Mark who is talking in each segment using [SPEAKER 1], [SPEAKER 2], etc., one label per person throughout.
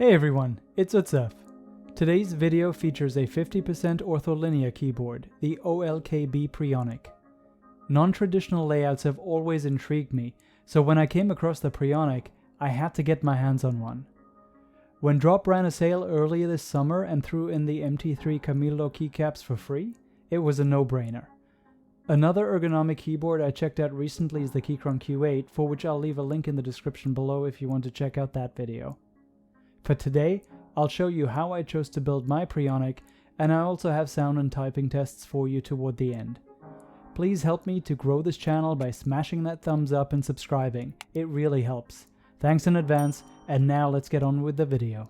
[SPEAKER 1] Hey everyone, it's Utsef. Today's video features a 50% ortholinear keyboard, the OLKB Preonic. Non-traditional layouts have always intrigued me, so when I came across the Preonic, I had to get my hands on one. When Drop ran a sale earlier this summer and threw in the MT3 Camillo keycaps for free, it was a no-brainer. Another ergonomic keyboard I checked out recently is the Keychron Q8, for which I'll leave a link in the description below if you want to check out that video. For today, I'll show you how I chose to build my Preonic, and I also have sound and typing tests for you toward the end. Please help me to grow this channel by smashing that thumbs up and subscribing, it really helps. Thanks in advance, and now let's get on with the video.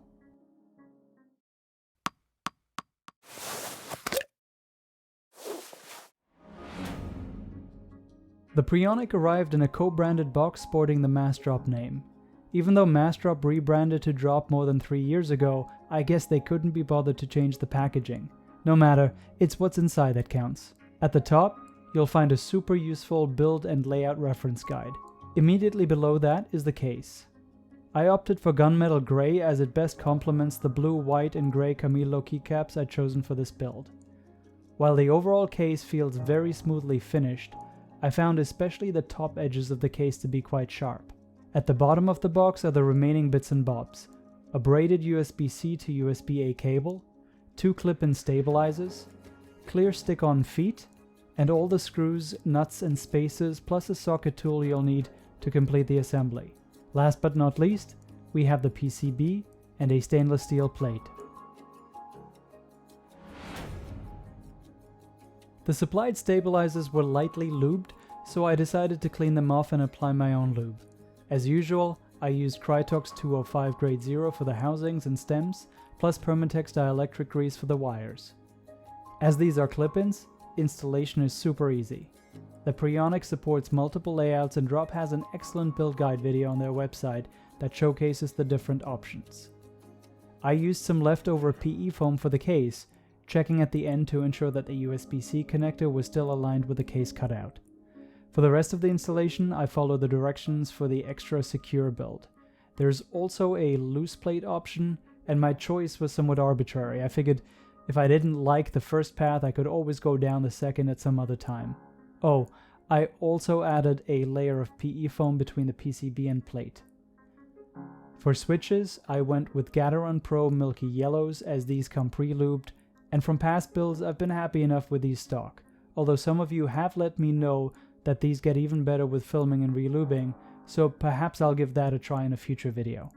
[SPEAKER 1] The Preonic arrived in a co-branded box sporting the Massdrop name. Even though Massdrop rebranded to Drop more than 3 years ago, I guess they couldn't be bothered to change the packaging. No matter, it's what's inside that counts. At the top, you'll find a super useful build and layout reference guide. Immediately below that is the case. I opted for gunmetal grey as it best complements the blue, white and grey Camillo keycaps I'd chosen for this build. While the overall case feels very smoothly finished, I found especially the top edges of the case to be quite sharp. At the bottom of the box are the remaining bits and bobs: a braided USB-C to USB-A cable, 2 clip-in stabilizers, clear stick-on feet, and all the screws, nuts and spacers plus a socket tool you'll need to complete the assembly. Last but not least, we have the PCB and a stainless steel plate. The supplied stabilizers were lightly lubed, so I decided to clean them off and apply my own lube. As usual, I used Krytox 205 grade 0 for the housings and stems, plus Permatex dielectric grease for the wires. As these are clip-ins, installation is super easy. The Preonic supports multiple layouts, and Drop has an excellent build guide video on their website that showcases the different options. I used some leftover PE foam for the case, checking at the end to ensure that the USB-C connector was still aligned with the case cutout. For the rest of the installation, I followed the directions for the extra secure build. There's also a loose plate option, and my choice was somewhat arbitrary. I figured if I didn't like the first path, I could always go down the second at some other time. Oh, I also added a layer of PE foam between the PCB and plate. For switches, I went with Gateron Pro Milky Yellows, as these come pre-lubed, and from past builds I've been happy enough with these stock, although some of you have let me know that these get even better with filming and relubing, so perhaps I'll give that a try in a future video.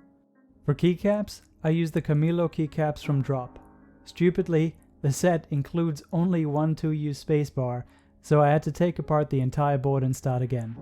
[SPEAKER 1] For keycaps, I used the Camillo keycaps from Drop. Stupidly, the set includes only one 2U spacebar, so I had to take apart the entire board and start again.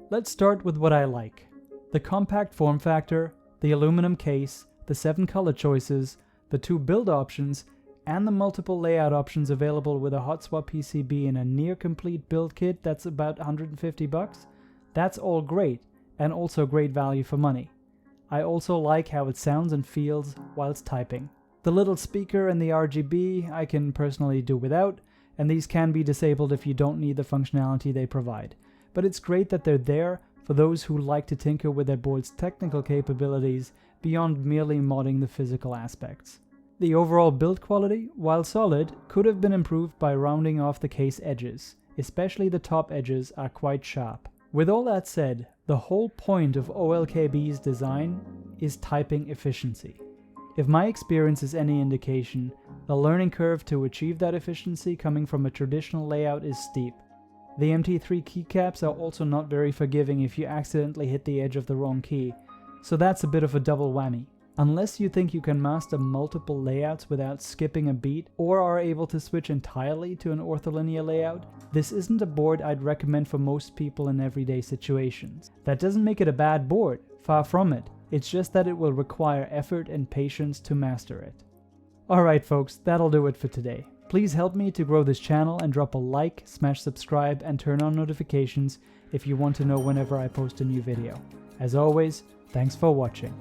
[SPEAKER 1] Let's start with what I like. The compact form factor, the aluminum case, the 7 color choices, the 2 build options, and the multiple layout options available with a hot swap PCB in a near complete build kit that's about $150. That's all great, and also great value for money. I also like how it sounds and feels whilst typing. The little speaker and the RGB I can personally do without, and these can be disabled if you don't need the functionality they provide. But it's great that they're there for those who like to tinker with their board's technical capabilities beyond merely modding the physical aspects. The overall build quality, while solid, could have been improved by rounding off the case edges, especially the top edges are quite sharp. With all that said, the whole point of OLKB's design is typing efficiency. If my experience is any indication, the learning curve to achieve that efficiency coming from a traditional layout is steep. The MT3 keycaps are also not very forgiving if you accidentally hit the edge of the wrong key, so that's a bit of a double whammy. Unless you think you can master multiple layouts without skipping a beat, or are able to switch entirely to an ortholinear layout, this isn't a board I'd recommend for most people in everyday situations. That doesn't make it a bad board, far from it, it's just that it will require effort and patience to master it. Alright folks, that'll do it for today. Please help me to grow this channel and drop a like, smash subscribe, and turn on notifications if you want to know whenever I post a new video. As always, thanks for watching.